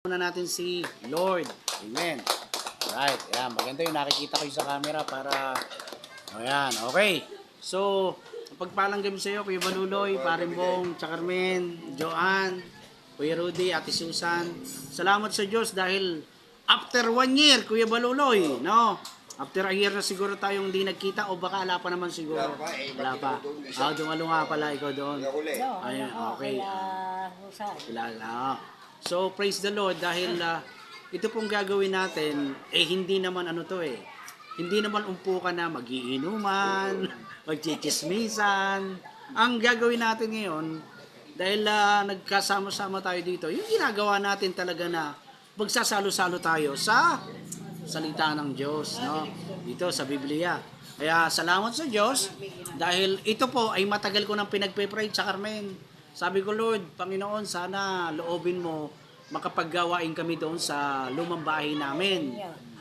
Muna natin si Lord. Amen. Alright, ayan. Maganda yung nakikita ko sa camera para... Ayan, okay. So, pagpalang gabi sa iyo, Kuya Baluloy, Parimbong, Chakarmen, Joanne, Kuya Rudy, Ate Susan. Salamat sa Diyos dahil after 1 year, Kuya Baluloy, no? After a year na siguro tayong hindi nagkita o baka ala pa naman siguro. Wala pa. Dumalo nga pala ikaw doon. Ayun, okay. Kilala. So, praise the Lord dahil ito pong gagawin natin, hindi naman hindi naman umpukan na magiinuman, magchichismisan. Ang gagawin natin ngayon, dahil nagkasama-sama tayo dito, yung ginagawa natin talaga na magsasalo-salo tayo sa salita ng Diyos, no? Dito sa Biblia. Kaya salamat sa Diyos dahil ito po ay matagal ko nang pinagpe-pray sa Carmen. Sabi ko, Lord, Panginoon, sana loobin mo makapaggawain kami doon sa lumang bahay namin.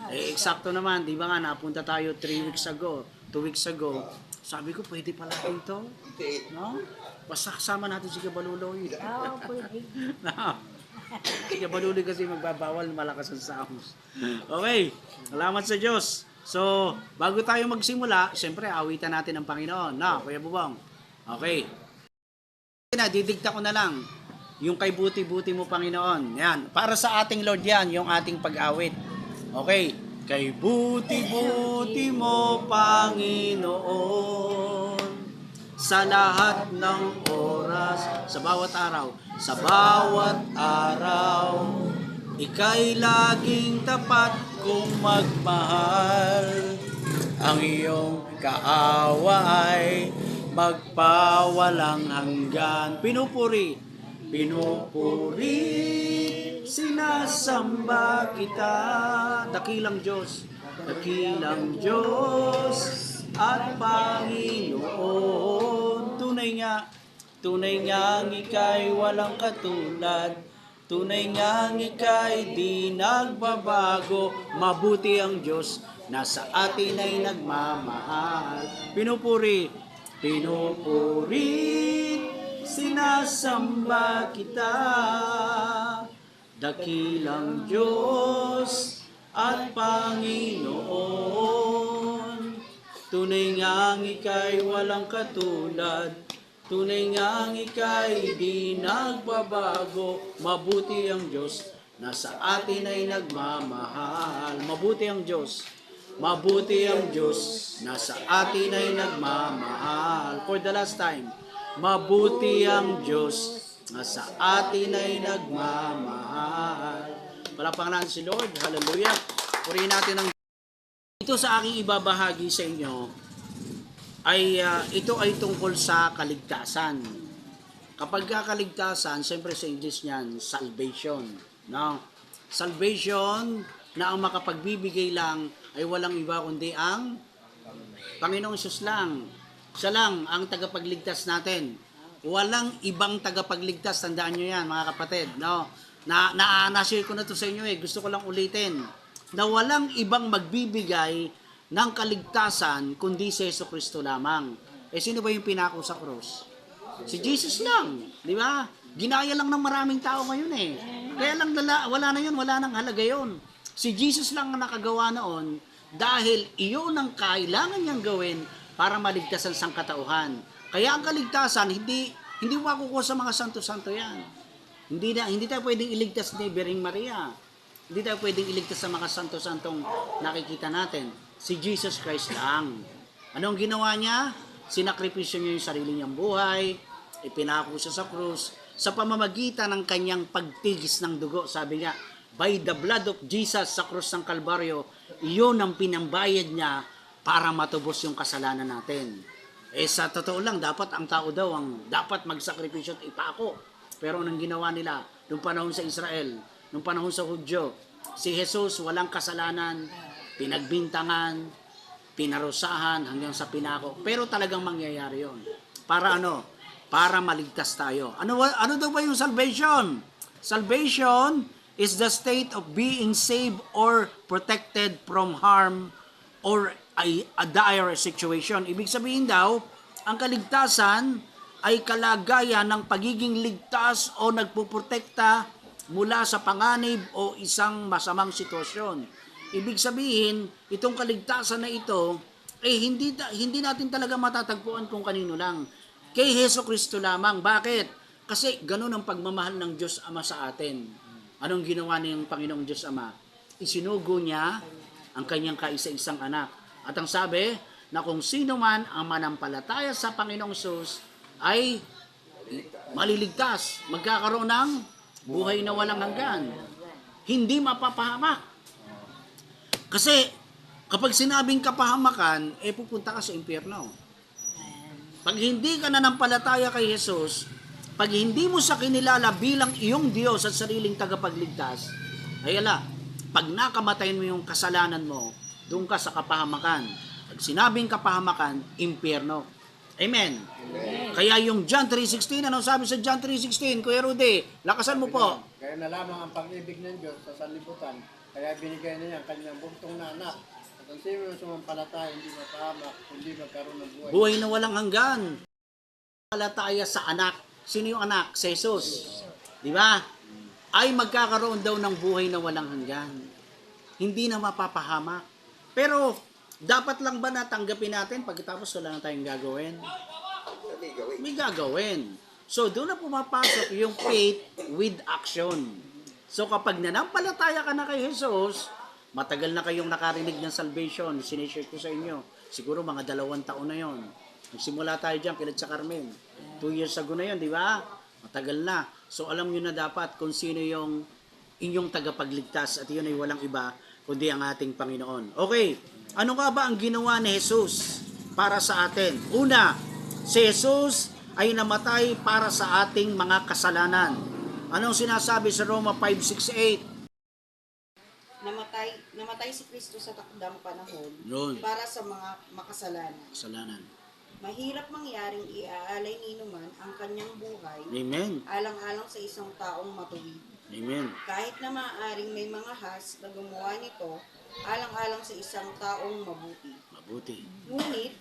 Eksakto naman, di ba nga, napunta tayo 3 weeks ago, 2 weeks ago. Sabi ko, pwede pala ito, no? Basta kasama natin si Kabaluloy. Pwede. Si Kabaluloy kasi magbabawal, malakas ang sounds. Okay, salamat sa Diyos. So, bago tayo magsimula, siyempre, awitan natin ang Panginoon. Na, Kuya Bubong. Okay. Didikta ko na lang yung kay buti-buti mo, Panginoon. Yan. Para sa ating Lord yan, yung ating pag-awit. Okay. Kay buti-buti mo, Panginoon, sa lahat ng oras, sa bawat araw, ika'y laging tapat kung magmahal. Ang iyong kaawa ay magpawalang hanggan. Pinupuri, sinasamba kita. Dakilang Diyos at Panginoon. Tunay nga ika'y walang katulad. Tunay nga ika'y di nagbabago. Mabuti ang Diyos na sa atin ay nagmamahal. Pinupuri, sinasamba kita. Dakilang Diyos at Panginoon. Tunay nga ika'y walang katulad. Tunay nga ika'y di nagbabago. Mabuti ang Diyos na sa atin ay nagmamahal. Mabuti ang Diyos na sa atin ay nagmamahal. For the last time, mabuti ang Diyos na sa atin ay nagmamahal. Palapakan natin si Lord. Hallelujah. Purihin natin ang ito sa aking ibabahagi sa inyo ay ito ay tungkol sa kaligtasan. Kapag kaligtasan, siyempre sa English niyan, salvation. No? Salvation na ang makapagbibigay lang ay walang iba kundi ang Panginoong Hesus lang. Siya lang ang tagapagligtas natin. Walang ibang tagapagligtas. Tandaan nyo yan, mga kapatid. No? Na-share ko na to sa inyo Gusto ko lang ulitin. Na walang ibang magbibigay ng kaligtasan kundi si Jesucristo lamang. Sino ba yung pinako sa cross? Si Jesus lang, di ba? Ginaya lang ng maraming tao ngayon Kaya lang wala na yun, wala nang halaga yun. Si Jesus lang ang nakagawa noon dahil iyon ang kailangan niyang gawin para maligtas ang sangkatauhan. Kaya ang kaligtasan, hindi makukuha sa mga santo-santo yan. Hindi tayo pwedeng iligtas ni Bering Maria. Hindi tayo pwedeng iligtas sa mga santo-santong nakikita natin. Si Jesus Christ lang. Anong ginawa niya? Sinakripisyo niya yung sarili niyang buhay, ipinako siya sa krus, sa pamamagitan ng kanyang pagtigis ng dugo. Sabi niya, by the blood of Jesus sa krus ng Kalbaryo, iyon ang pinambayad niya para matubos yung kasalanan natin. Sa totoo lang, dapat ang tao daw ang dapat magsakripisyo at ipako. Pero anong ginawa nila nung panahon sa Israel, nung panahon sa Hudyo, si Jesus walang kasalanan, pinagbintangan, pinarusahan hanggang sa pinako. Pero talagang mangyayari yon. Para ano? Para maligtas tayo. Ano daw ba yung salvation? Salvation is the state of being saved or protected from harm or a dire situation. Ibig sabihin daw, ang kaligtasan ay kalagayan ng pagiging ligtas o nagpuprotekta mula sa panganib o isang masamang sitwasyon. Ibig sabihin, itong kaligtasan na ito, hindi natin talaga matatagpuan kung kanino lang. Kay Hesus Kristo lamang. Bakit? Kasi ganun ang pagmamahal ng Diyos Ama sa atin. Anong ginawa ng Panginoong Diyos Ama? Isinugo niya ang kanyang kaisa-isang anak. At ang sabi, na kung sino man ang manampalataya sa Panginoong Hesus ay maliligtas, magkakaroon ng buhay na walang hanggan. Hindi mapapahamak. Kasi kapag sinabing kapahamakan, pupunta ka sa impyerno. Pag hindi ka nanampalataya kay Jesus, pag hindi mo sa kinilala bilang iyong Diyos at sariling tagapagligtas, ay pag nakamatay mo yung kasalanan mo, doon ka sa kapahamakan. Pag sinabing kapahamakan, impyerno. Amen. Amen. Kaya yung John 3:16, anong sabi sa John 3:16? Kuya Rudy, lakasan mo po. Kaya na lamang ang pag-ibig ng Diyos sa sanlibutan, kaya binigay na niya ang kanyang buktong na anak. At ang sino na sumampalataya, hindi mapahamak, hindi magkaroon ng buhay. Buhay na walang hanggan. Palataya sa anak. Sino yung anak? Si Jesus. Di ba? Ay magkakaroon daw ng buhay na walang hanggan. Hindi na mapapahamak. Pero, dapat lang ba natanggapin natin pagkatapos wala na tayong gagawin? May gagawin. So, doon na pumapasok yung faith with action. So, kapag nanampalataya ka na kay Jesus, matagal na kayong nakarinig ng salvation. Sinishare ko sa inyo. Siguro mga 2 taon na yon. Nagsimula tayo dyan, kilad sa Carmen. 2 years ago na yon, di ba? Matagal na. So, alam nyo na dapat kung sino yung inyong tagapagligtas at yun ay walang iba kundi ang ating Panginoon. Okay, ano nga ba ang ginawa ni Jesus para sa atin? Una, si Jesus ay namatay para sa ating mga kasalanan. Anong sinasabi sa Roma 5:6-8? Namatay si Kristo sa takdang panahon Yun. para sa mga makasalanan. Kasalanan. Mahirap mangyaring iaalay ni naman ang kanyang buhay Amen. alang-alang sa isang taong matuwid. Amen. Kahit na maaaring may mga has na gumawa nito alang-alang sa isang taong mabuti. Mabuti. Ngunit,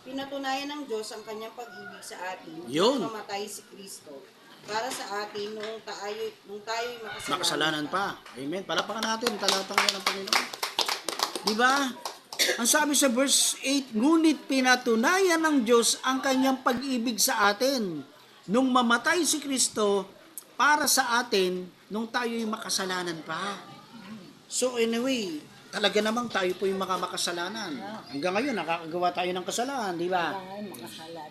pinatunayan ng Diyos ang kanyang pag-ibig sa atin Yun. nang mamatay si Kristo para sa atin noong tayo'y Makasalanan pa. Amen. Palapakan natin, talatang yan ng Panginoon. Di ba? Ang sabi sa verse 8, ngunit pinatunayan ng Diyos ang kanyang pag-ibig sa atin nung mamatay si Kristo para sa atin nung tayo'y makasalanan pa. So anyway, talaga namang tayo po yung mga makasalanan. Hanggang ngayon, nakakagawa tayo ng kasalanan, di ba?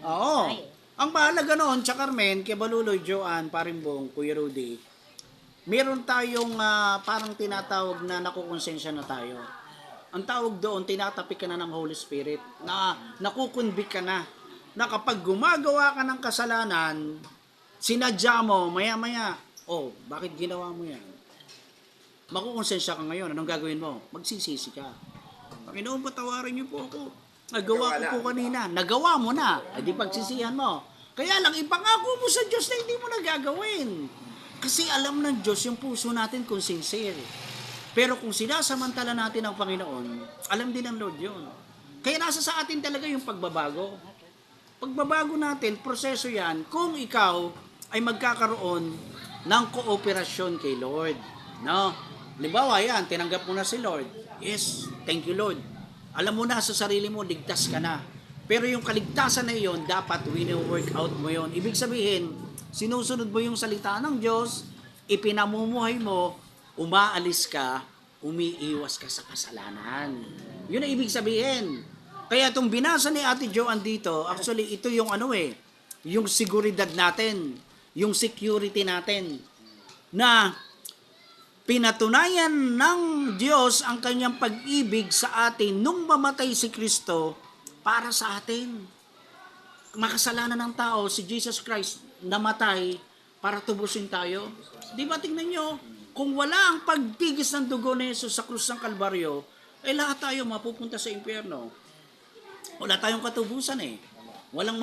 Oo. Ang mahalaga noon, Tsa Carmen, kay Baluloy, Joanne, Parimbong, Kuya Rudy, meron tayong parang tinatawag na nakukonsensya na tayo. Ang tawag doon, tinatapik ka na ng Holy Spirit, na nakukonvict ka na kapag gumagawa ka ng kasalanan, sinadya mo, maya-maya, bakit ginawa mo yan? Makukonsensya ka ngayon, anong gagawin mo? Magsisisi ka. Panginoon, patawarin niyo po ako. Nagawa ko po kanina. Nagawa mo na. Di pagsisihan mo. Kaya lang, ipangako mo sa Diyos na hindi mo na gagawin. Kasi alam ng Diyos yung puso natin kung sincere. Pero kung sinasamantala natin ang Panginoon, alam din ng Lord yun. Kaya nasa sa atin talaga yung pagbabago. Pagbabago natin, proseso yan, kung ikaw ay magkakaroon ng kooperasyon kay Lord. No? Halimbawa yan, tinanggap mo na si Lord. Yes, thank you Lord. Alam mo na sa sarili mo, ligtas ka na. Pero yung kaligtasan na iyon, dapat wino-work out mo yon. Ibig sabihin, sinusunod mo yung salita ng Diyos, ipinamumuhay mo, umaalis ka, umiiwas ka sa kasalanan. Yun ang ibig sabihin. Kaya itong binasa ni Ate Joanne dito, actually ito yung yung seguridad natin, yung security natin, na pinatunayan ng Diyos ang kanyang pag-ibig sa atin nung mamatay si Kristo para sa atin. Makasalanan ng tao, si Jesus Christ namatay para tubusin tayo. Di ba tingnan nyo, kung wala ang pagtigis ng dugo ni Jesus sa krus ng Kalbaryo, lahat tayo mapupunta sa impyerno. Wala tayong katubusan Walang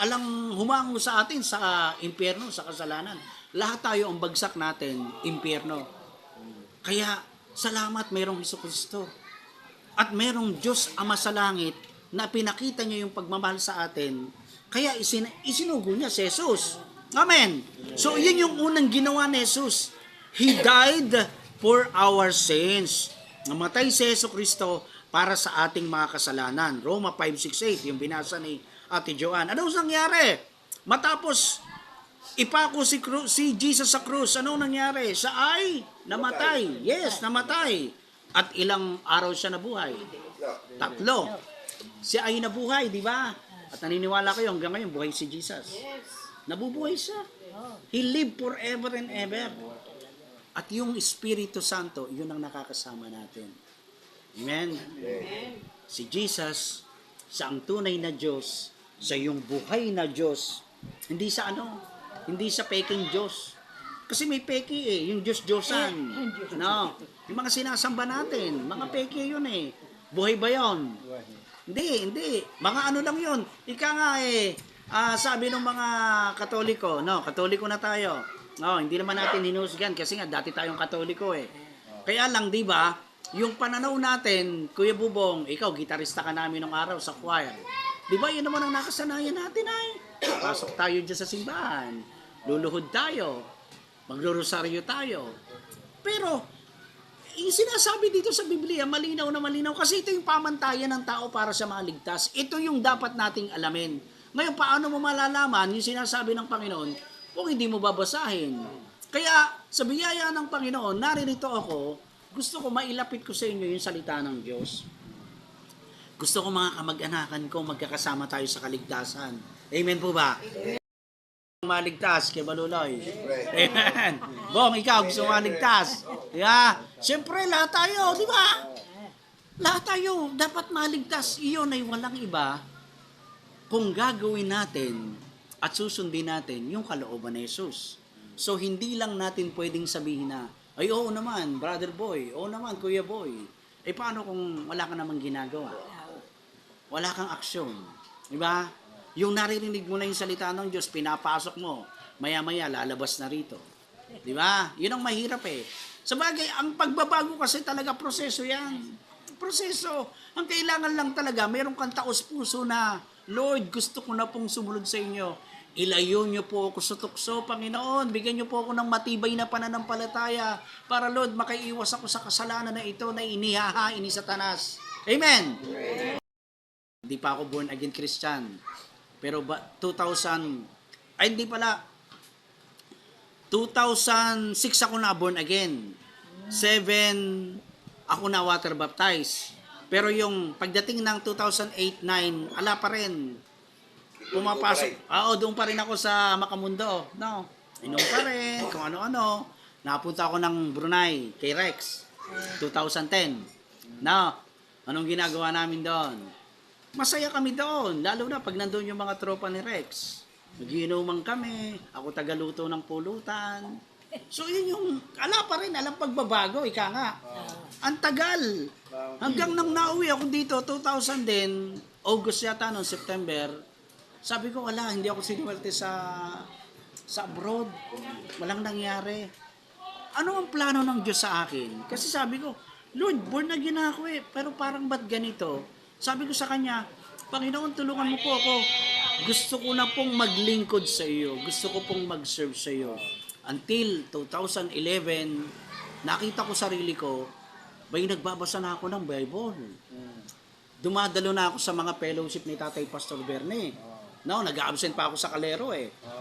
alang humango sa atin sa impyerno, sa kasalanan. Lahat tayo ang bagsak natin, impyerno. Kaya, salamat mayroong Jesucristo. At mayroong Diyos Ama sa langit na pinakita niya yung pagmamahal sa atin. Kaya isinugo niya si Jesus. Amen. So, yun yung unang ginawa ni Jesus. He died for our sins. Namatay si Jesucristo para sa ating mga kasalanan. Roma 5:6-8, yung binasa ni Ate Joanne. Ano nangyari? Matapos ipako si Jesus sa krus, ano nangyari? Siya ay namatay. Yes, namatay. At ilang araw siya nabuhay? 3. Siya ay nabuhay, di ba? At naniniwala kayo hanggang ngayon buhay si Jesus. Nabubuhay siya. He lived forever and ever. At yung Espiritu Santo, yun ang nakakasama natin. Amen? Si Jesus, siya ang tunay na Diyos, siya yung buhay na Diyos. Hindi sa hindi sa peking Diyos. Kasi may peki yung Diyos-Diyosan. No? Yung mga sinasamba natin, mga peki yun Buhay ba yun? Hindi. Mga ano lang yun. Ika nga sabi ng mga Katoliko, Katoliko na tayo. Hindi naman natin hinusgan kasi nga dati tayong Katoliko Kaya lang, di ba, yung pananaw natin, Kuya Bubong, ikaw, gitarista ka namin ng araw sa choir. Di ba, yun naman ang nakasanayan natin Pasok tayo dyan sa simbahan. Luluhod tayo. Maglorosaryo tayo. Pero, yung sinasabi dito sa Biblia, malinaw na malinaw. Kasi ito yung pamantayan ng tao para sa maligtas. Ito yung dapat nating alamin. Ngayon, paano mo malalaman yung sinasabi ng Panginoon kung hindi mo babasahin? Kaya, sa biyaya ng Panginoon, naririto ako, gusto ko mailapit ko sa inyo yung salita ng Diyos. Gusto ko mga kamag-anakan ko, magkakasama tayo sa kaligtasan. Amen po ba? Maligtas kay Baluloy. Amen. Bong, ikaw gusto maligtas. Yeah. Siyempre, lahat tayo, di ba? Lahat tayo dapat maligtas. Iyon ay walang iba kung gagawin natin at susundin natin yung kalooban ni Jesus. So, hindi lang natin pwedeng sabihin na, ay, oo naman, brother boy, oo naman, kuya boy. Paano kung wala ka namang ginagawa? Wala kang aksyon. Di ba? Yung naririnig mo na yung salita ng Diyos, pinapasok mo, maya-maya lalabas na rito. Di ba? Yun ang mahirap Sabagay, ang pagbabago kasi talaga proseso yan. Proseso. Ang kailangan lang talaga, meron kang taos-puso na, Lord, gusto ko na pong sumunod sa inyo. Ilayo niyo po ako sa tukso, Panginoon. Bigyan niyo po ako ng matibay na pananampalataya para, Lord, makaiwas ako sa kasalanan na ito na inihahain ni Satanas. Amen! Hindi pa ako born again Christian. Pero 2006 ako na born again. 7 ako na water baptized. Pero yung pagdating ng 2008-9, ala pa rin. Pumapasok. Doon pa rin ako sa Makamundo. Inom pa rin, kung ano-ano. Napunta ako ng Brunei, kay Rex. 2010. Anong ginagawa namin doon? Masaya kami doon, lalo na pag nandun yung mga tropa ni Rex. Magiinuman kami, ako tagaluto ng pulutan. So yun yung, alam pagbabago, ika nga. Ang tagal. Hanggang nang nauwi ako dito, 2010, August yata noong September, sabi ko, hindi ako siniwerte sa abroad. Walang nangyari. Ano ang plano ng Diyos sa akin? Kasi sabi ko, Lord, born again ako pero parang ba't ganito? Sabi ko sa kanya, Panginoon, tulungan mo po ako. Gusto ko na pong maglingkod sa iyo. Gusto ko pong mag-serve sa iyo. Until 2011, nakita ko sarili ko, nagbabasa na ako ng Bible. Dumadalo na ako sa mga fellowship ni Tatay Pastor Berne. Nag-absent pa ako sa Calero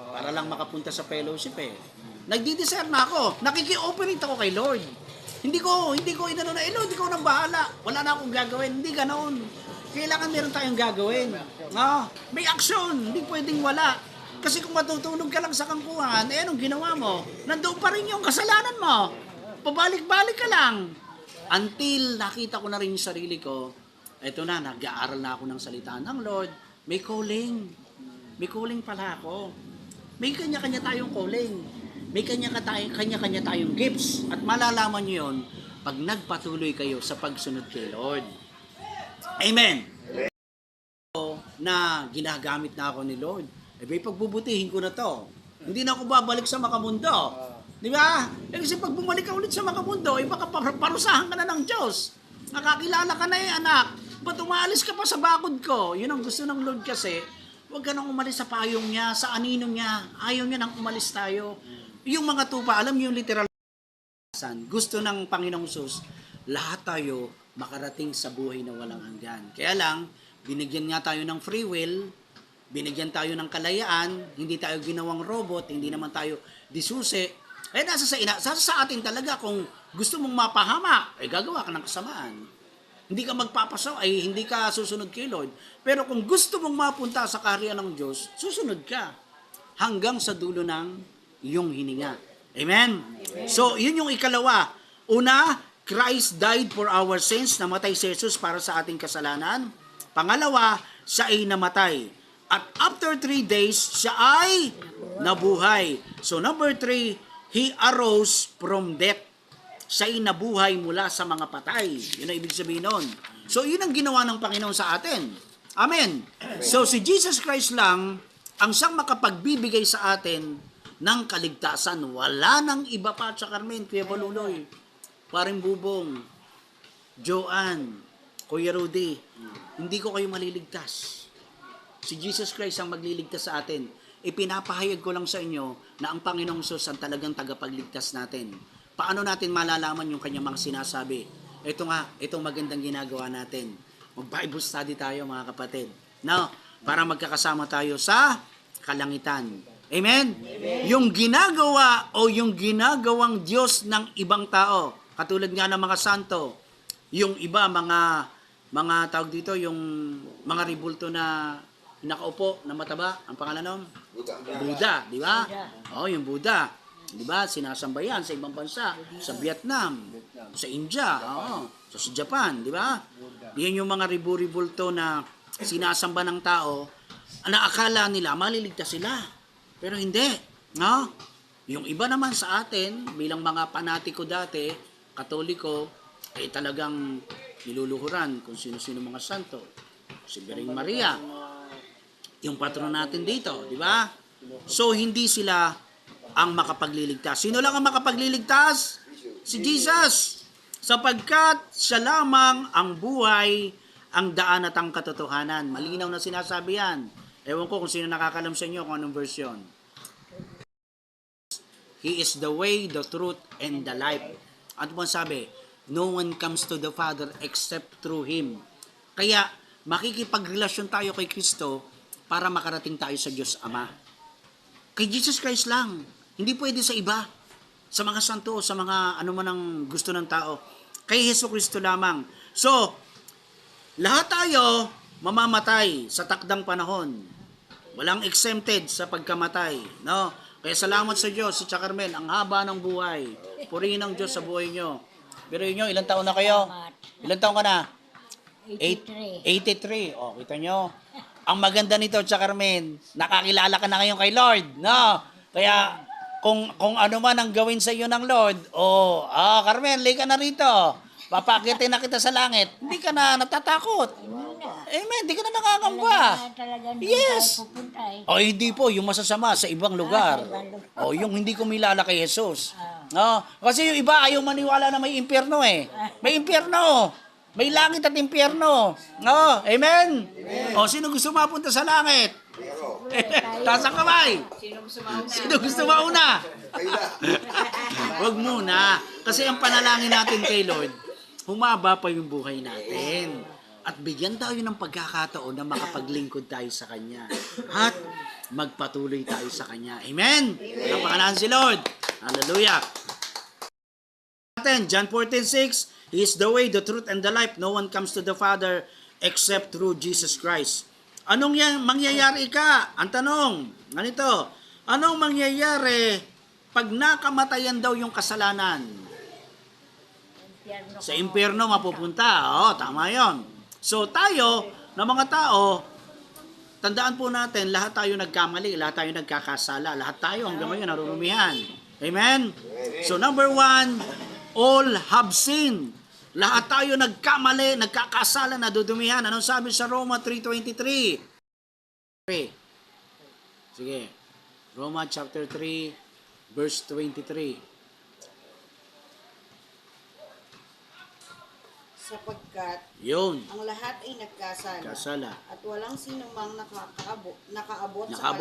para lang makapunta sa fellowship Nagdi-discern na ako. Nakiki-operate ako kay Lord. Hindi ko inano na, Lord, ikaw nang bahala. Wala na akong gagawin. Hindi ganoon. Kailangan meron tayong gagawin. May action. Hindi pwedeng wala. Kasi kung matutulog ka lang sa kangkuhan, anong ginawa mo? Nandoon pa rin yung kasalanan mo. Pabalik-balik ka lang. Until nakita ko na rin yung sarili ko, eto na, nag-aaral na ako ng salita ng Lord. May calling. May calling pala ako. May kanya-kanya tayong calling. May kanya-kanya tayong gifts. At malalaman nyo yun pag nagpatuloy kayo sa pagsunod kay Lord. Amen. Na ginagamit na ako ni Lord. Pagbubutihin ko na to. Hindi na ako babalik sa Makamundo. Di ba? Kasi pag bumalik ka ulit sa Makamundo, baka parusahan ka na ng Diyos. Nakakilala ka na anak. Ba't umaalis ka pa sa bakod ko? Yun ang gusto ng Lord kasi. Huwag ka nang umalis sa payong niya, sa anino niya. Ayaw niya nang umalis tayo. Yung mga tupa, alam niyo yung literal Gusto ng Panginoong Sus, lahat tayo makarating sa buhay na walang hanggan. Kaya lang, binigyan nga tayo ng free will, binigyan tayo ng kalayaan, hindi tayo ginawang robot, hindi naman tayo disusi. Eh, nasa sa atin talaga kung gusto mong mapahama, gagawa ka ng kasamaan. Hindi ka magpapasaw, hindi ka susunod kay Lord. Pero kung gusto mong mapunta sa kaharian ng Diyos, susunod ka hanggang sa dulo ng iyong hininga. Amen? So, yun yung ikalawa. Una, Christ died for our sins. Namatay si Jesus para sa ating kasalanan. Pangalawa, siya ay namatay. At after 3 days, siya ay nabuhay. So, number 3, He arose from death. Siya ay nabuhay mula sa mga patay. Yun ang ibig sabihin nun. So, yun ang ginawa ng Panginoon sa atin. Amen. So, si Jesus Christ lang ang siyang makapagbibigay sa atin ng kaligtasan. Wala nang iba pa sa Carmen, Kuya Baluloy, Paring Bubong, Joanne, Kuya Rudy. Hindi ko kayo maliligtas. Si Jesus Christ ang magliligtas sa atin. Ipinapahayag ko lang sa inyo na ang Panginoong Sus ang talagang tagapagligtas natin. Paano natin malalaman yung kanyang mga sinasabi? Ito nga, itong magandang ginagawa natin. Mag-Bible study tayo, mga kapatid. Now, para magkakasama tayo sa kalangitan. Amen? Yung ginagawa o yung ginagawang Diyos ng ibang tao, katulad nga ng mga santo, yung iba, mga tawag dito, yung mga ribulto na nakaupo, na mataba, ang pangalan nun? Buddha, di ba? Yung Buddha. Di ba? Sinasamba yan sa ibang bansa, sa Vietnam, sa India, sa Japan, di ba? Yan yung mga ribulto na sinasamba ng tao, na akala nila maliligtas sila. Pero hindi, no? Yung iba naman sa atin, bilang mga panatiko dati, Katoliko, talagang niluluhuran kung sino-sino mga santo. Si Birheng Maria, yung patron natin dito, di ba? So, hindi sila ang makapagliligtas. Sino lang ang makapagliligtas? Si Jesus. Sapagkat siya lamang ang buhay, ang daan at ang katotohanan. Malinaw na sinasabi yan. Ewan ko kung sino nakakalam sa inyo kung anong version. He is the way, the truth, and the life. At mo sabi, no one comes to the Father except through Him. Kaya, makikipagrelasyon tayo kay Kristo para makarating tayo sa Diyos Ama. Kay Jesus Christ lang. Hindi pwede sa iba. Sa mga santo, sa mga ano man ang gusto ng tao. Kay Hesus Kristo lamang. So, lahat tayo mamamatay sa takdang panahon. Walang exempted sa pagkamatay, no? Kaya salamat sa Diyos, si Carmen, ang haba ng buhay. Purihin ng Diyos sa buhay nyo. Pero nyo, ilang taon na kayo? Ilang taon ka na? 83. O, kita nyo? Ang maganda nito, Carmen, nakakilala ka na ngayon kay Lord, no? Kaya, kung ano man ang gawin sa iyo ng Lord, Carmen, lay ka na rito. Papakitin na kita sa langit. Hindi ka na natatakot. Amen. Hindi ka na nakakamba. Yes. Hindi po. Yung masasama sa ibang lugar. Yung hindi kumilala kay Jesus. Kasi yung iba ayaw maniwala na may impyerno eh. May impyerno. May langit at impyerno. Amen. Sino gusto mapunta sa langit? Taas ang kamay. Sino gusto mauna? Wag muna. Kasi ang panalangin natin kay Lord, humaba pa yung buhay natin. At bigyan tayo ng pagkakataon na makapaglingkod tayo sa Kanya. At magpatuloy tayo sa Kanya. Amen? Napakalahan si Lord. Hallelujah. John 14:6, He is the way, the truth, and the life. No one comes to the Father except through Jesus Christ. Anong mangyayari ka? Ang tanong, ganito, anong mangyayari pag nakamatayan daw yung kasalanan? Sa impyerno mapupunta. Tama yon. So tayo, na mga tao, tandaan po natin, lahat tayo nagkamali, lahat tayo nagkakasala, lahat tayo hanggang ngayon narurumihan. Amen? So number 1, all have sinned. Lahat tayo nagkamali, nagkakasala, nadudumihan. Anong sabi sa Roma 3:23? Sige. Roma chapter 3, verse 23. Sapagkat Yun. ang lahat ay nagkasala. Kasala. At walang sinumang nakaabot Nakaabot. sa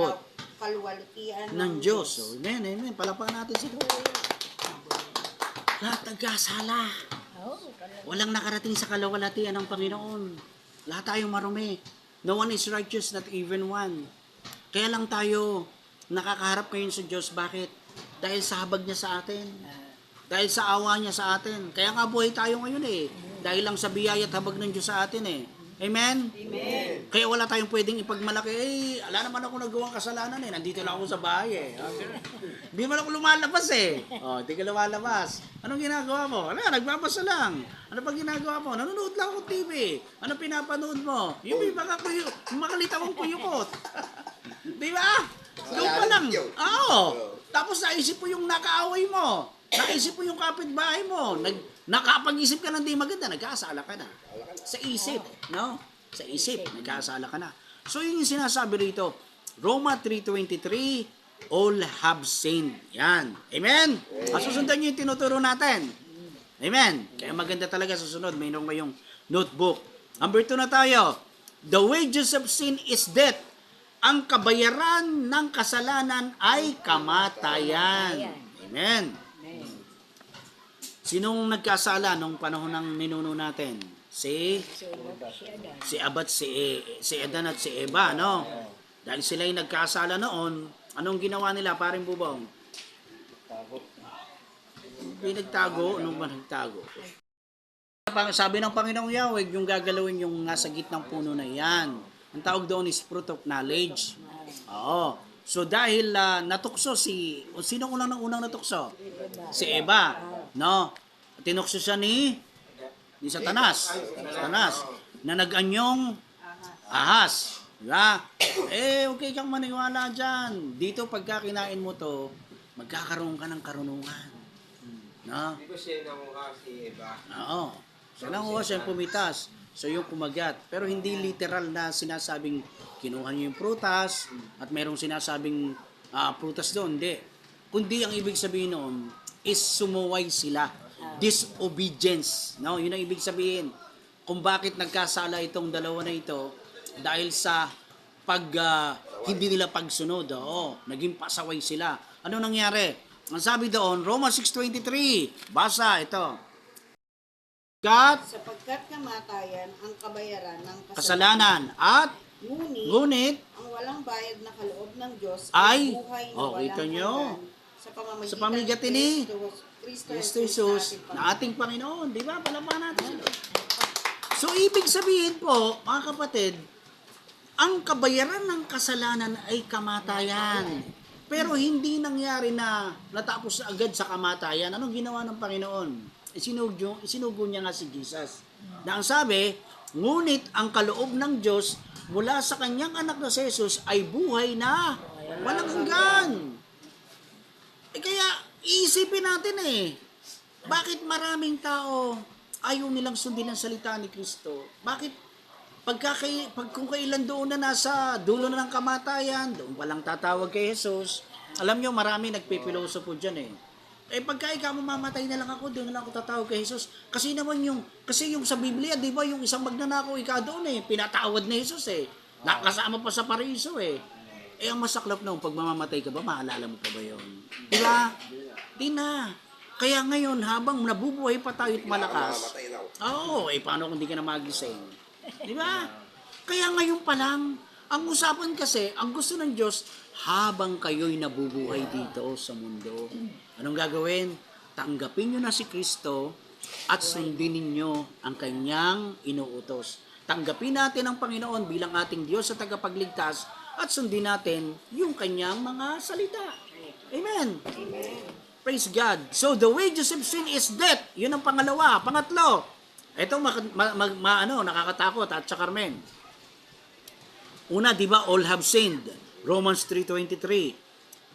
kaluwalhatian Ng Diyos. So, amen, amen. Palakpakan natin si Lord. Lahat nagkasala. Walang nakarating sa kalawalatian ng Panginoon. Lahat tayong marumi. No one is righteous, not even one. Kaya lang tayo nakakaharap ngayon sa Diyos. Bakit? Dahil sa habag niya sa atin. Dahil sa awa niya sa atin. Kaya nga buhay tayo ngayon eh. Dahil lang sa biyaya at habag ng Diyos sa atin eh. Amen? Amen. Kaya wala tayong pwedeng ipagmalaki. Ala naman ako nagawang kasalanan eh. Nandito lang ako sa bahay eh. Hindi man ako lumalabas eh. Oh, hindi ka lumalabas. Anong ginagawa mo? Ala, nagbabasa lang. Ano pa ginagawa mo? Nanonood lang ako TV. Ano pinapanood mo? Yung mga makalitawang kuyukot. Di ba? Doon pa lang. Oo. Tapos naisip mo yung nakaaway mo. Naisip mo yung kapitbahay mo. Nakapag-isip ka ng di maganda, nagkasala ka na. Sa isip, no? Sa isip, nagkasala ka na. So, yun yung sinasabi rito. Roma 3:23, all have sinned. Yan. Amen? At susundan nyo yung tinuturo natin. Amen? Kaya maganda talaga sa sunod. Mayroon kayong notebook. Number 2 na tayo. The wages of sin is death. Ang kabayaran ng kasalanan ay kamatayan. Amen. Sinong nagkasala nung panahon ng ninuno natin? Si Abat, si Edan at si Eva, no? Dahil sila'y nagkasala noon, anong ginawa nila, paring bubong? Pinagtago, anong ba nagtago? Sabi ng Panginoong Yahweh, yung gagalawin yung nasa gitnang puno na yan. Ang tawag doon is fruit of knowledge. Oo. So dahil natukso sino unang natukso? Si Eva, no? Tinukso siya ni Satanas. Na nag-anyong ahas. Diba? Okay kang maniwala dyan. Dito pagka kinain mo to, magkakaroon ka ng karunungan. No? Hindi ko siya nakuha si Eva. Oo. Siya nakuha siya pumitas. So yung kumagat. Pero hindi literal na sinasabing kinuha niyo yung prutas at mayroong sinasabing prutas doon. Hindi. Kundi ang ibig sabihin noon is sumuway sila. Disobedience. No? Yun ang ibig sabihin. Kung bakit nagkasala itong dalawa na ito dahil sa hindi nila pagsunod. Oo. Naging pasaway sila. Ano nangyari? Ang sabi doon, Romans 6:23. Basa ito. Sapagkat kamatayan ang kabayaran ng Kasalanan at ngunit ang walang bayad na kaloob ng Diyos ay buhay na walang kita nyo hanggan sa pamamagitan ni Kristo Jesus na ating Panginoon. Di ba? Palaman natin. So, ibig sabihin po, mga kapatid, ang kabayaran ng kasalanan ay kamatayan. Pero hindi nangyari na natapos agad sa kamatayan. Anong ginawa ng Panginoon? Isinugo niya nga si Jesus. Na ang sabi, ngunit ang kaloob ng Diyos mula sa kanyang anak na si Jesus ay buhay na walang hanggan. Kaya iisipin natin bakit maraming tao ayaw nilang sundin ang salita ni Kristo? Bakit kung kailan doon na nasa dulo na ng kamatayan, doon palang tatawag kay Jesus, alam nyo marami nagpipilosopo dyan pagka ikaw mamamatay na lang ako, doon na lang ako tatawag kay Jesus. Kasi yung sa Biblia, di ba, yung isang magnanakaw, ikaw doon pinatawad ni Jesus Nakasama pa sa paraiso ang masaklap na, pag mamamatay ka ba, maalala mo pa ba yun? Di ba? Di na. Kaya ngayon, habang nabubuhay pa tayo at malakas, paano kung di ka na magising? Di ba? Kaya ngayon pa lang, ang usapan kasi, ang gusto ng Diyos, habang kayo'y nabubuhay dito sa mundo. Anong gagawin? Tanggapin nyo na si Kristo at sundin ninyo ang kanyang inuutos. Tanggapin natin ang Panginoon bilang ating Diyos at tagapagligtas at sundin natin yung kanyang mga salita. Amen. Praise God. So the wages of sin is death. Yun ang pangalawa. Pangatlo, ito nakakatakot at sa Carmen. Una, di ba, all have sinned. Romans 3:23.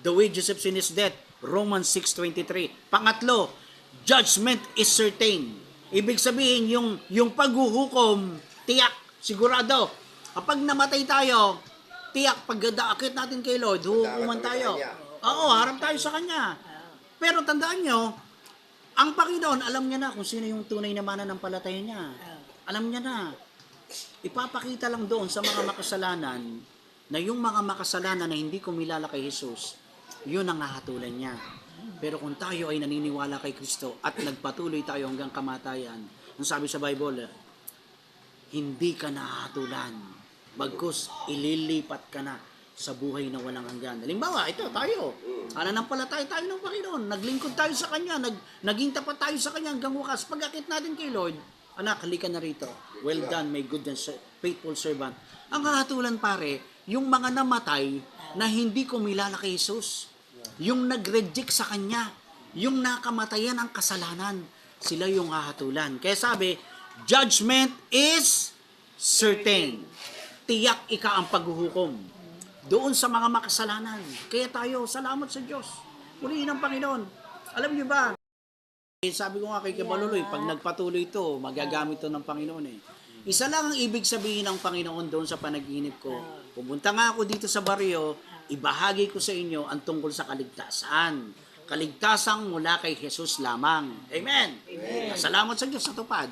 The wages of sin is death. Romans 6:23. Pangatlo, judgment is certain. Ibig sabihin, yung paghuhukom, tiyak, sigurado. Kapag namatay tayo, tiyak, pagdaakit natin kay Lord, hukuman tayo. Oo, harap tayo sa Kanya. Pero tandaan nyo, ang Panginoon, alam niya na kung sino yung tunay na mananampalataya niya. Alam niya na. Ipapakita lang doon sa mga makasalanan na yung mga makasalanan na hindi kumilala kay Jesus, yun ang hahatulan niya. Pero kung tayo ay naniniwala kay Kristo at nagpatuloy tayo hanggang kamatayan, ang sabi sa Bible, hindi ka nahahatulan. Bagkus, ililipat ka na sa buhay na walang hanggan. Halimbawa, ito tayo. Nananampalataya tayo ng Panginoon. Naglingkod tayo sa Kanya. Naging tapat tayo sa Kanya hanggang wakas. Pag-akit natin kay Lord, anak, halika na rito. Well done, my good and faithful servant. Ang hahatulan pare, yung mga namatay na hindi kumilala kay Jesus. Yung nag-reject sa Kanya. Yung nakamatayan ang kasalanan. Sila yung hahatulan. Kaya sabi, judgment is certain. Tiyak ika ang paghuhukom doon sa mga makasalanan. Kaya tayo, salamat sa Diyos. Purihin ang Panginoon. Alam niyo ba, sabi ko nga kay Kabaluloy, pag nagpatuloy ito, magagamit ito ng Panginoon eh. Isa lang ang ibig sabihin ng Panginoon doon sa panaginip ko. Pumunta nga ako dito sa baryo, ibahagi ko sa inyo ang tungkol sa kaligtasan. Kaligtasang mula kay Jesus lamang. Amen. Salamat sa Diyos sa tupad.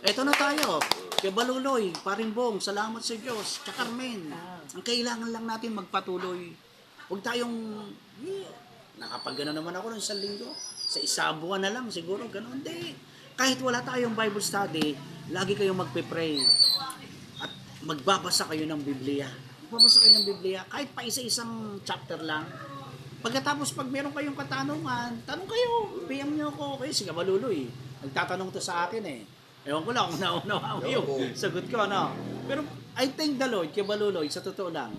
Eto na tayo. Kay Baluloy, Parimbong, salamat sa Diyos. Tsaka Carmen. Ang kailangan lang natin magpatuloy. Huwag tayong, nakapag-gano naman ako ng isang linggo. Sa isang buwan na lang, siguro, gano'n. Hindi. Kahit wala tayong Bible study, lagi kayong magpe-pray. At magbabasa kayo ng Biblia. Magbabasa kayo ng Biblia. Kahit pa isa-isang chapter lang. Pagkatapos, pag meron kayong katanungan, tanong kayo. PM nyo ako. Kayo, si Kabaluloy. Nagtatanong to sa akin eh. Ewan ko lang kung naunawa mo yung sagot ko, no? Pero I thank the Lord, kay Baluloy, sa totoo lang,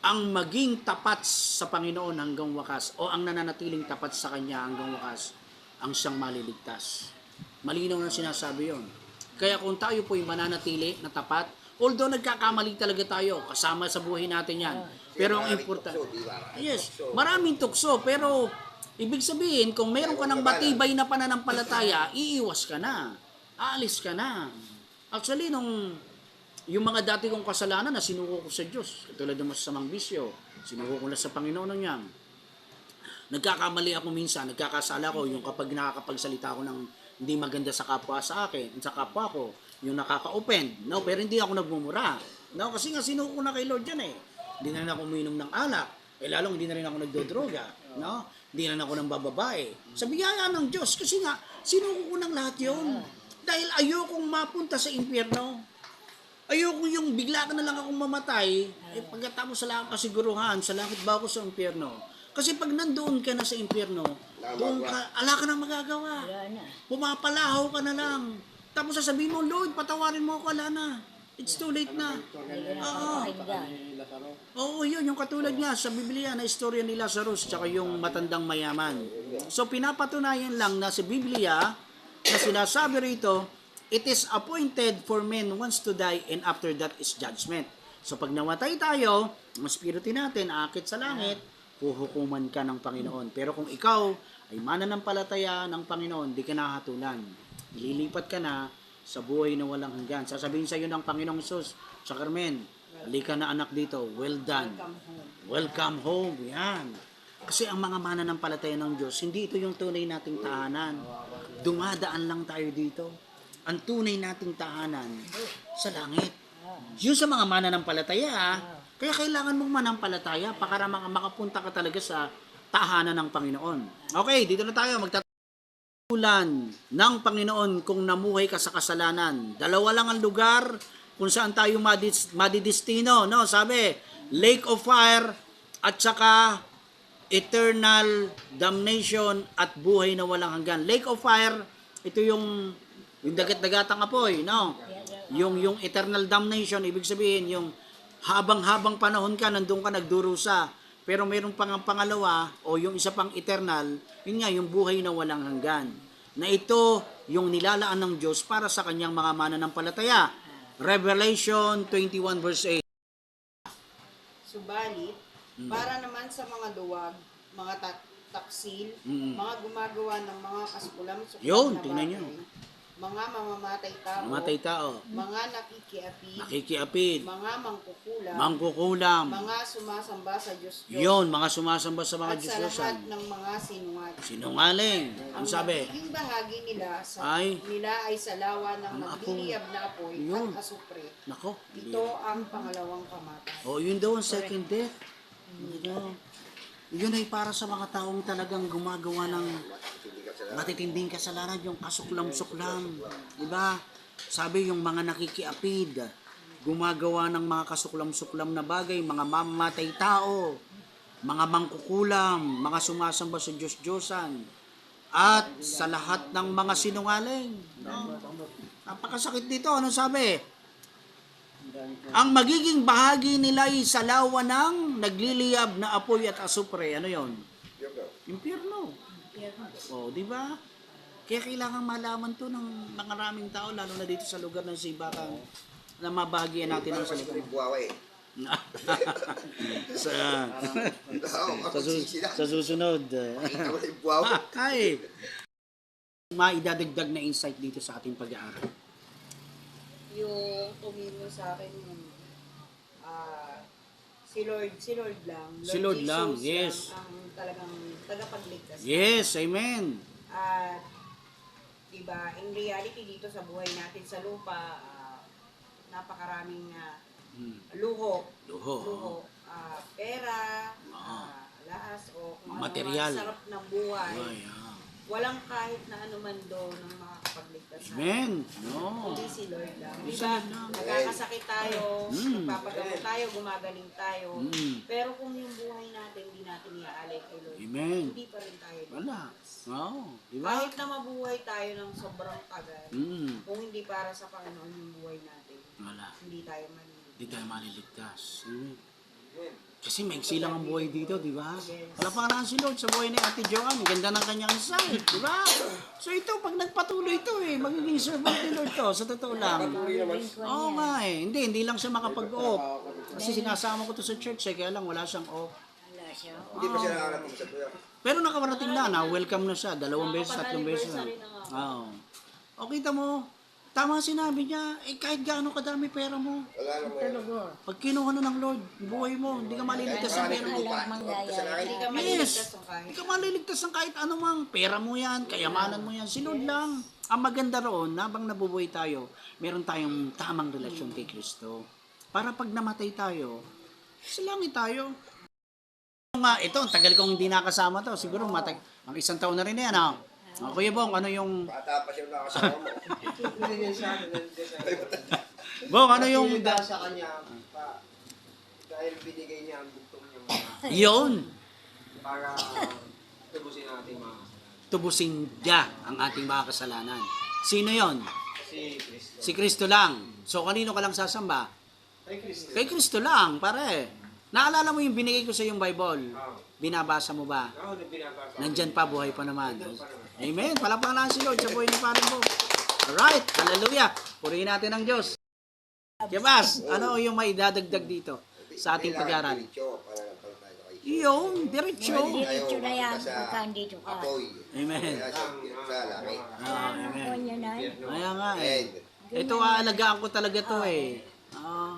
ang maging tapat sa Panginoon hanggang wakas, o ang nananatiling tapat sa Kanya hanggang wakas, ang siyang maliligtas. Malinaw na sinasabi yon. Kaya kung tayo po'y mananatili na tapat, although nagkakamali talaga tayo, kasama sa buhay natin yan. Pero ang importante, yes, maraming tukso, pero ibig sabihin, kung meron ka ng matibay na pananampalataya, iiwas ka na. Aalis ka na. Actually, yung mga dati kong kasalanan na sinuko ko sa Diyos, katulad ng masasamang bisyo, sinuko ko na sa Panginoon niya. Nagkakamali ako minsan, nagkakasala ko, yung kapag nakakapagsalita ko ng hindi maganda sa kapwa sa akin, sa kapwa ko, yung nakaka-offend. No, pero hindi ako nagmumura. No, kasi nga sinuko ko na kay Lord yan eh. Hindi na rin ako uminom ng alak. Lalong hindi na rin ako nagdodroga. No? Hindi na ako ng bababae. Sa biyaya ng Diyos, kasi nga, sinuko ko ng lahat yun. Dahil ayokong mapunta sa impyerno. Ayoko yung bigla ka na lang akong mamatay, pagkatapos sa lang kasiguruhan, sa langit ba ako sa impyerno? Kasi pag nandoon ka na sa impyerno, doon ka, ala ka na magagawa. Pumapalahaw ka na lang. Tapos sasabihin mo, Lord, patawarin mo ako, ala na. It's too late na. Oo, yun, yung katulad nga sa Biblia na istorya ni Lazarus tsaka yung matandang mayaman. So pinapatunayan lang na sa Biblia na sinasabi rito, it is appointed for men once to die and after that is judgment. So pag namatay tayo, ang spirito natin aakit sa langit, huhukuman ka ng Panginoon. Pero kung ikaw ay mananampalataya ng Panginoon, di ka nahatulan. Ililipat ka na sa buhay na walang hanggan. Sasabihin sa iyo ng Panginoong Sus, sa Carmen, halika na anak dito, well done. Welcome home. Yan. Kasi ang mga mananampalataya ng Diyos, hindi ito yung tunay nating tahanan. Dumadaan lang tayo dito. Ang tunay nating tahanan sa langit. Yun sa mga mananampalataya, kaya kailangan mong manampalataya para makapunta ka talaga sa tahanan ng Panginoon. Okay, dito na tayo. Ulan ng Panginoon kung namuhay ka sa kasalanan. Dalawa lang ang lugar kung saan tayo madidestino, no? Sabi, lake of fire at saka eternal damnation at buhay na walang hanggan. Lake of fire, ito yung dagat-dagatang apoy, no? Yung eternal damnation, ibig sabihin yung habang-habang panahon ka nandun ka nagdurusa. Pero mayroong pangalawa o yung isa pang eternal, yun nga, yung buhay na walang hanggan. Na ito yung nilalaan ng Diyos para sa kanyang mga mananampalataya. Revelation 21 verse 8. Subalit, para naman sa mga duwag, mga taksil, mga gumagawa ng mga kaskulam sa Yun, tingnan nyo. mga mamamatay tao, Mamatay tao, mga nakikiapid, nakikiapid, mga mangkukulam, mangkukulam. mga sumasamba sa Diyos Yun, mga sumasamba sa mga at sa Diyos-Diyosan. lahat ng mga sinungaling. Sinungaling. Ang sabi, magiging bahagi nila nila ay sa lawa ng ang nagliliyab na apoy Yun. at asupre. nako, Ito ang pangalawang kamatayan. oh, yun daw ang second death. Diba? Yun ay para sa mga taong talagang gumagawa ng matitinding kasalanan, yung kasuklam-suklam. Diba? Sabi yung mga nakikiapid, gumagawa ng mga kasuklam-suklam na bagay, mga mamatay tao, mga mangkukulam, mga sumasamba sa Diyos-Diyosan, at sa lahat ng mga sinungaling. No? Napakasakit dito. Ano sabi? Ang magiging bahagi nila ay salawa ng nagliliyab na apoy at asupre. Ano yon? Impyerno. O, di ba? Kaya kailangan malaman to ng mga maraming tao, lalo na dito sa lugar ng Sibakan, na mabahagian natin ang salita. sa, sa susunod. Ay, maidadagdag na insight dito sa ating pag-aaral. Yung tumingin sa akin yung si Lord lang. Si Lord Jesus lang, yes. Ang talagang tagapagligtas. Yes, amen. At diba, in reality dito sa buhay natin sa lupa, napakaraming luho, pera, laas o kung Material. ano sarap ng buhay. Ay, Walang kahit na ano man doon ng makakapagligtas sa amen. No. Hindi si Lord lang. Si Diba? Lord lang. Nagkakasakit tayo, nagpapagamot tayo, gumagaling tayo. Pero kung yung buhay natin, hindi natin iaalay kay Lord, Amen. hindi pa rin tayo. Wala. Oo. Di ba? Kahit na mabuhay tayo ng sobrang tagal, kung hindi para sa Panginoon yung buhay natin, Wala. hindi tayo malilimutan. Hindi tayo maliligtas. Amen. Kasi maiksi lang ang buhay dito, di ba? Wala pa nga si Lord sa buhay ni Ate Joanne. Ganda ng kanyang insight, di ba? So ito, pag nagpatuloy ito magiging servant ni Lord to, sa totoo lang. Oo nga Hindi lang siya makapag-off. Kasi sinasama ko to sa church kaya lang wala siyang off. Hindi pa siya nakarating sa tuya. Pero nakarating na, welcome na siya. 2 beses, 3 beses na. Oo. O kita mo, tama sinabi niya, kahit gaano kadami pera mo, Wala naman. pag kinuha na ng Lord, buhay mo, hindi ka maliligtas sa pera mo. Hindi ka Yes. maliligtas ng kahit. Hindi ka maliligtas ng kahit anumang pera mo yan, kayamanan mo yan. Si Lord lang. Ang maganda roon, habang nabubuhay tayo, meron tayong tamang relasyon kay Kristo. Para pag namatay tayo, sa langit tayo. Ito, ang tagal kong hindi nakasama to. Siguro mga 1 taon na rin yan. Kuya Bong, ano yung... Bata pa siya nakasama mo. Bong, ano yung... Hindi dahil sa kanya, dahil binigay niya ang bugtong niya Yun. para tubusin natin mga Tubusin niya ang ating mga kasalanan. Sino yon? si Kristo. Si Kristo lang. So, kanino ka lang sasamba? Ay, Kristo. Kay Kristo lang, pare. Naalala mo yung binigay ko sa yung Bible? Binabasa mo ba? Ako nung binabasa. Nandyan pa, buhay pa naman. Amen. Palakpakan si Lord sa buhay ni Paring Bo. Alright. Hallelujah. Purihin natin ang Diyos. Kebas, ano yung may dadagdag dito sa ating pag-aaral? Yung, diretso. Diretso na yan, pagka andito ka. Amen. Amen. Kanya na, Kaya nga Ito, aalagaan ko talaga to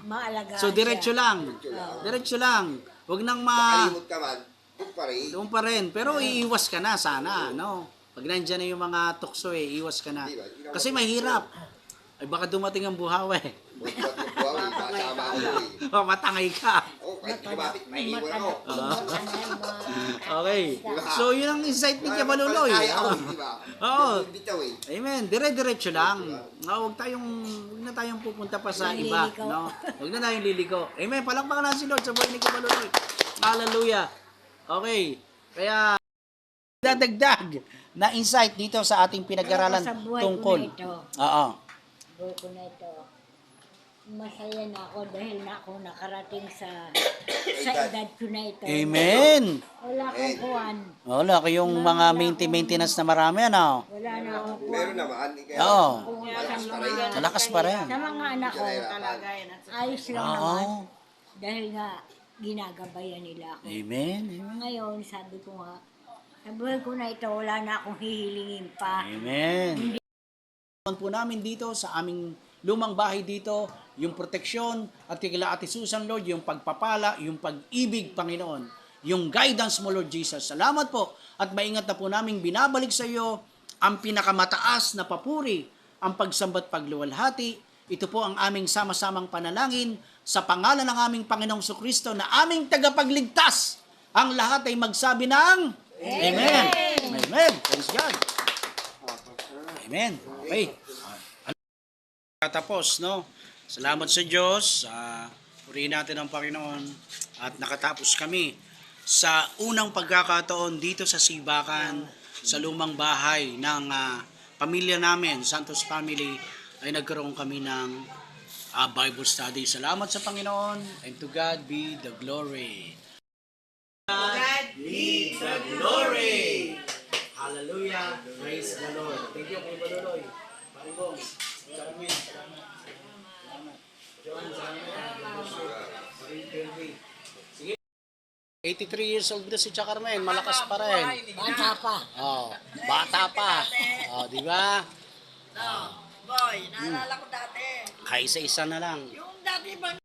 maalaga So, diretso lang. Diretso lang. Huwag nang Kalimot ka man, doon pa rin. doon pa rin. Pero iiwas ka na sana, no? Pag nandyan na yung mga tukso iiwas ka na. Kasi mahirap. Ay baka dumating ang buhaw Buhat yung buhawi, kasama ako eh. O, matangay ka. Oo, kahit lumapit, maiiwan ako. Okay. So, yun ang insight ni Kabaluloy. Kaya ako, di ba? Oo. Bitaw eh. Amen. Dire-diretso lang. Huwag na tayong pupunta pa sa iba. Liligaw. No? Huwag na tayong liliko. Amen. Palakpakan na si Lord sa buhay ni Kabaluloy. Hallelujah. Okay. Kaya, dadagdag na insight dito sa ating pinag-aralan Sa buhay tungkol. ko na ito. Oo. Buhay ko na ito. Masaya na ako dahil na ako nakarating sa edad ko na ito. Amen. Wala akong kuwan. Wala kayong mga maintenance na marami, ano? Wala na akong kuwan. Meron naman, kaya Oo. malakas pa rin. Malakas pa rin. Sa mga anak ko, Kalagayan at ayos lang Oo. naman. Dahil nga, ginagabayan nila ako. Amen. Amen. Ngayon, sabi ko nga, sa buhay ko na ito, wala na akong hihilingin pa. Amen. Po namin dito sa aming lumang bahay dito, yung proteksyon at kila Ate Susan, Lord, yung pagpapala, yung pag-ibig, Panginoon, yung guidance mo, Lord Jesus. Salamat po at maingat na po namin binabalik sa iyo ang pinakamataas na papuri, ang pagsambat pagluwalhati. Ito po ang aming sama-samang panalangin sa pangalan ng aming Panginoong Kristo na aming tagapagligtas. Ang lahat ay magsabi ng Amen. Amen. Praise God. Amen. Okay. Tapos, no? Salamat sa Diyos. Purihin natin ang Panginoon. At nakatapos kami sa unang pagkakataon dito sa Sibakan, sa lumang bahay ng pamilya namin, Santos Family, ay nagkaroon kami ng Bible study. Salamat sa Panginoon, and to God be the glory. God be the glory. Hallelujah. Praise the Lord. Thank you kay Baluloy. Paribong. Carmen. Salamat. John, salamat. Sige. 83 years old na si Tia Carmen. Malakas pa rin. Bata pa. Oh, bata pa. Oh, di ba? Boy, naalala ko dati. Kaisa-isa na lang. Yung dati bang